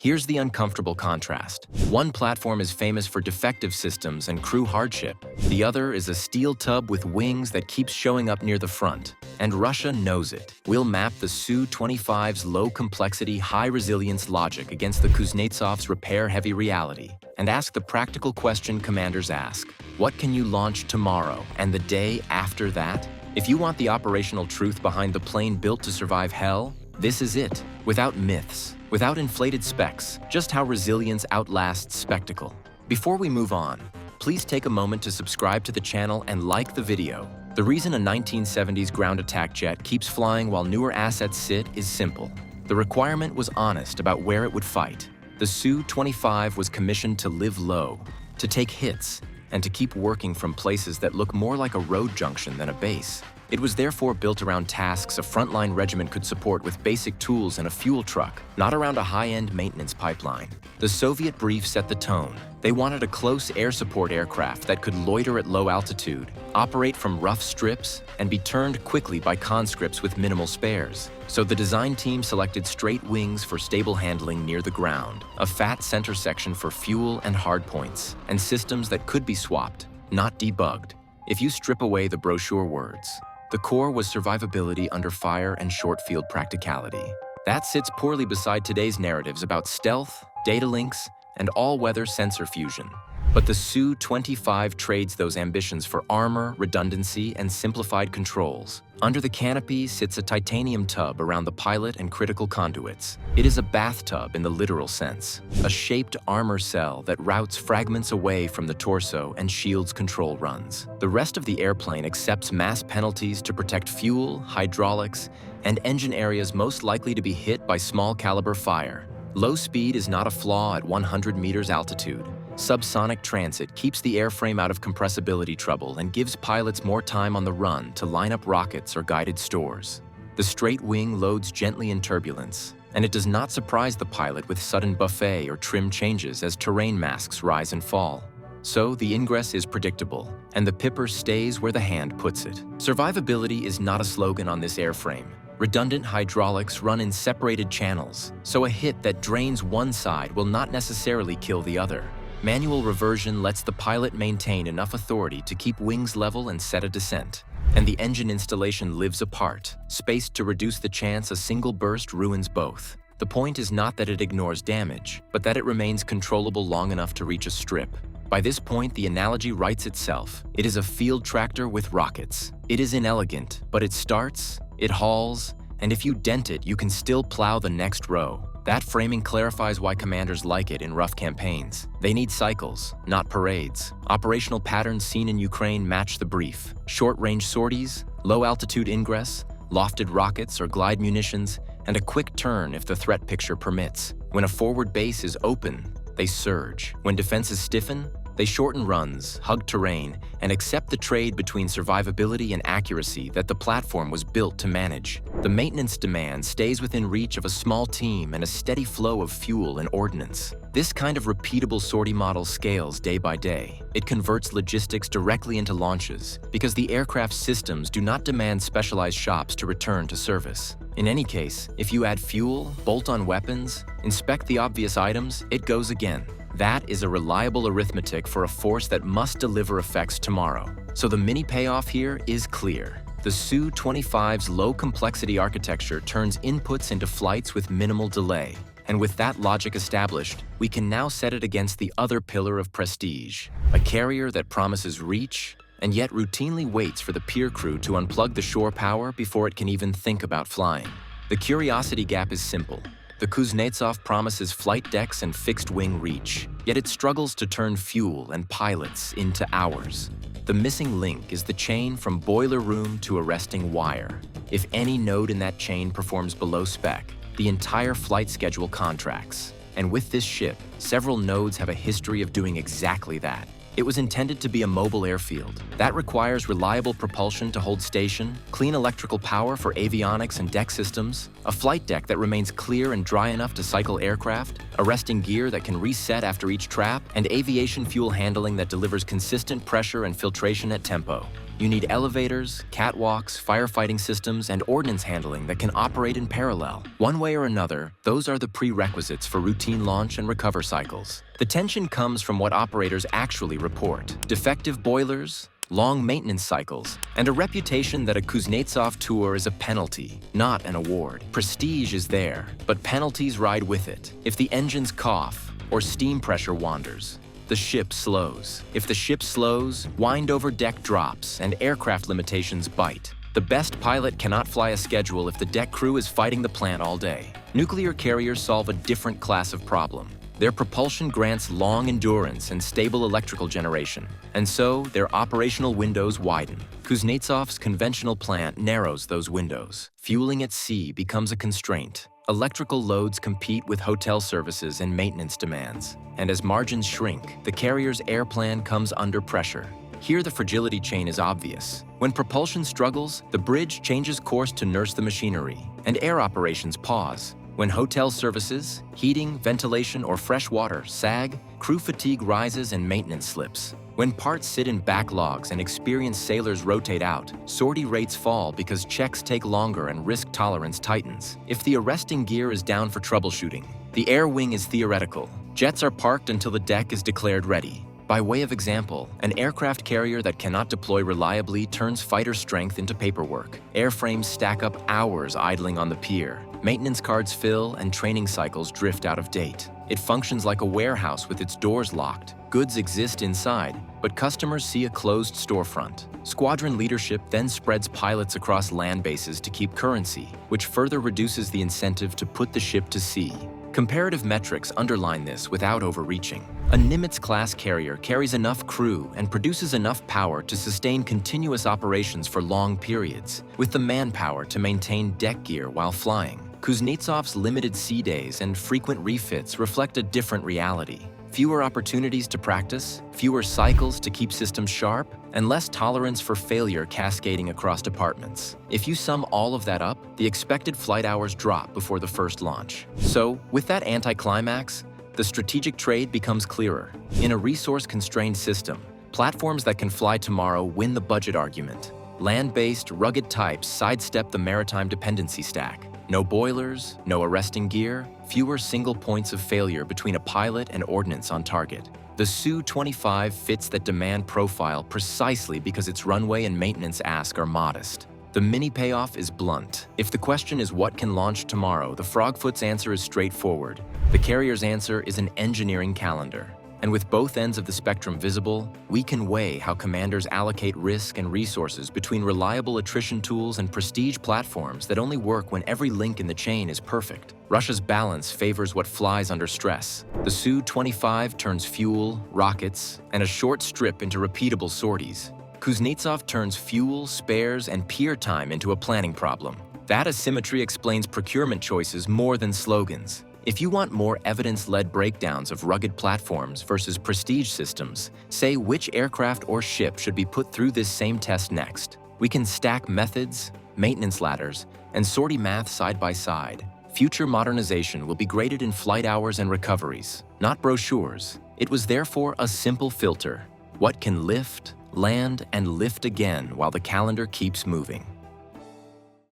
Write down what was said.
Here's the uncomfortable contrast. One platform is famous for defective systems and crew hardship. The other is a steel tub with wings that keeps showing up near the front. And Russia knows it. We'll map the Su-25's low-complexity, high-resilience logic against the Kuznetsov's repair-heavy reality, and ask the practical question commanders ask. What can you launch tomorrow and the day after that? If you want the operational truth behind the plane built to survive hell, this is it. Without myths, without inflated specs, just how resilience outlasts spectacle. Before we move on, please take a moment to subscribe to the channel and like the video. The reason a 1970s ground attack jet keeps flying while newer assets sit is simple. The requirement was honest about where it would fight. The Su-25 was commissioned to live low, to take hits, and to keep working from places that look more like a road junction than a base. It was therefore built around tasks a frontline regiment could support with basic tools and a fuel truck, not around a high-end maintenance pipeline. The Soviet brief set the tone. They wanted a close air support aircraft that could loiter at low altitude, operate from rough strips, and be turned quickly by conscripts with minimal spares. So the design team selected straight wings for stable handling near the ground, a fat center section for fuel and hardpoints, and systems that could be swapped, not debugged. If you strip away the brochure words, the core was survivability under fire and short-field practicality. That sits poorly beside today's narratives about stealth, data links, and all-weather sensor fusion. But the Su-25 trades those ambitions for armor, redundancy, and simplified controls. Under the canopy sits a titanium tub around the pilot and critical conduits. It is a bathtub in the literal sense, a shaped armor cell that routes fragments away from the torso and shields control runs. The rest of the airplane accepts mass penalties to protect fuel, hydraulics, and engine areas most likely to be hit by small-caliber fire. Low speed is not a flaw at 100 meters altitude. Subsonic transit keeps the airframe out of compressibility trouble and gives pilots more time on the run to line up rockets or guided stores. The straight wing loads gently in turbulence, and it does not surprise the pilot with sudden buffet or trim changes as terrain masks rise and fall. So the ingress is predictable, and the pipper stays where the hand puts it. Survivability is not a slogan on this airframe. Redundant hydraulics run in separated channels, so a hit that drains one side will not necessarily kill the other. Manual reversion lets the pilot maintain enough authority to keep wings level and set a descent. And the engine installation lives apart, spaced to reduce the chance a single burst ruins both. The point is not that it ignores damage, but that it remains controllable long enough to reach a strip. By this point, the analogy writes itself. It is a field tractor with rockets. It is inelegant, but it starts, it hauls, and if you dent it, you can still plow the next row. That framing clarifies why commanders like it in rough campaigns. They need cycles, not parades. Operational patterns seen in Ukraine match the brief. Short-range sorties, low-altitude ingress, lofted rockets or glide munitions, and a quick turn if the threat picture permits. When a forward base is open, they surge. When defenses stiffen, they shorten runs, hug terrain, and accept the trade between survivability and accuracy that the platform was built to manage. The maintenance demand stays within reach of a small team and a steady flow of fuel and ordnance. This kind of repeatable sortie model scales day by day. It converts logistics directly into launches because the aircraft's systems do not demand specialized shops to return to service. In any case, if you add fuel, bolt on weapons, inspect the obvious items, it goes again. That is a reliable arithmetic for a force that must deliver effects tomorrow. So the mini payoff here is clear. The Su-25's low-complexity architecture turns inputs into flights with minimal delay. And with that logic established, we can now set it against the other pillar of prestige, a carrier that promises reach and yet routinely waits for the peer crew to unplug the shore power before it can even think about flying. The curiosity gap is simple. The Kuznetsov promises flight decks and fixed-wing reach, yet it struggles to turn fuel and pilots into hours. The missing link is the chain from boiler room to arresting wire. If any node in that chain performs below spec, the entire flight schedule contracts. And with this ship, several nodes have a history of doing exactly that. It was intended to be a mobile airfield. That requires reliable propulsion to hold station, clean electrical power for avionics and deck systems, a flight deck that remains clear and dry enough to cycle aircraft, arresting gear that can reset after each trap, and aviation fuel handling that delivers consistent pressure and filtration at tempo. You need elevators, catwalks, firefighting systems, and ordnance handling that can operate in parallel. One way or another, those are the prerequisites for routine launch and recover cycles. The tension comes from what operators actually report: defective boilers, long maintenance cycles, and a reputation that a Kuznetsov tour is a penalty, not an award. Prestige is there, but penalties ride with it. If the engines cough or steam pressure wanders, the ship slows. If the ship slows, wind over deck drops and aircraft limitations bite. The best pilot cannot fly a schedule if the deck crew is fighting the plant all day. Nuclear carriers solve a different class of problem. Their propulsion grants long endurance and stable electrical generation, and so their operational windows widen. Kuznetsov's conventional plant narrows those windows. Fueling at sea becomes a constraint. Electrical loads compete with hotel services and maintenance demands, and as margins shrink, the carrier's air plan comes under pressure. Here the fragility chain is obvious. When propulsion struggles, the bridge changes course to nurse the machinery, and air operations pause. When hotel services, heating, ventilation, or fresh water sag, crew fatigue rises and maintenance slips. When parts sit in backlogs and experienced sailors rotate out, sortie rates fall because checks take longer and risk tolerance tightens. If the arresting gear is down for troubleshooting, the air wing is theoretical. Jets are parked until the deck is declared ready. By way of example, an aircraft carrier that cannot deploy reliably turns fighter strength into paperwork. Airframes stack up hours idling on the pier. Maintenance cards fill and training cycles drift out of date. It functions like a warehouse with its doors locked. Goods exist inside, but customers see a closed storefront. Squadron leadership then spreads pilots across land bases to keep currency, which further reduces the incentive to put the ship to sea. Comparative metrics underline this without overreaching. A Nimitz-class carrier carries enough crew and produces enough power to sustain continuous operations for long periods, with the manpower to maintain deck gear while flying. Kuznetsov's limited sea days and frequent refits reflect a different reality. Fewer opportunities to practice, fewer cycles to keep systems sharp, and less tolerance for failure cascading across departments. If you sum all of that up, the expected flight hours drop before the first launch. So, with that anticlimax, the strategic trade becomes clearer. In a resource-constrained system, platforms that can fly tomorrow win the budget argument. Land-based, rugged types sidestep the maritime dependency stack. No boilers, no arresting gear, fewer single points of failure between a pilot and ordnance on target. The Su-25 fits that demand profile precisely because its runway and maintenance ask are modest. The mini payoff is blunt. If the question is what can launch tomorrow, the Frogfoot's answer is straightforward. The carrier's answer is an engineering calendar. And with both ends of the spectrum visible, we can weigh how commanders allocate risk and resources between reliable attrition tools and prestige platforms that only work when every link in the chain is perfect. Russia's balance favors what flies under stress. The Su-25 turns fuel, rockets, and a short strip into repeatable sorties. Kuznetsov turns fuel, spares, and pier time into a planning problem. That asymmetry explains procurement choices more than slogans. If you want more evidence-led breakdowns of rugged platforms versus prestige systems, say which aircraft or ship should be put through this same test next. We can stack methods, maintenance ladders, and sortie math side by side. Future modernization will be graded in flight hours and recoveries, not brochures. It was therefore a simple filter. What can lift, land, and lift again while the calendar keeps moving?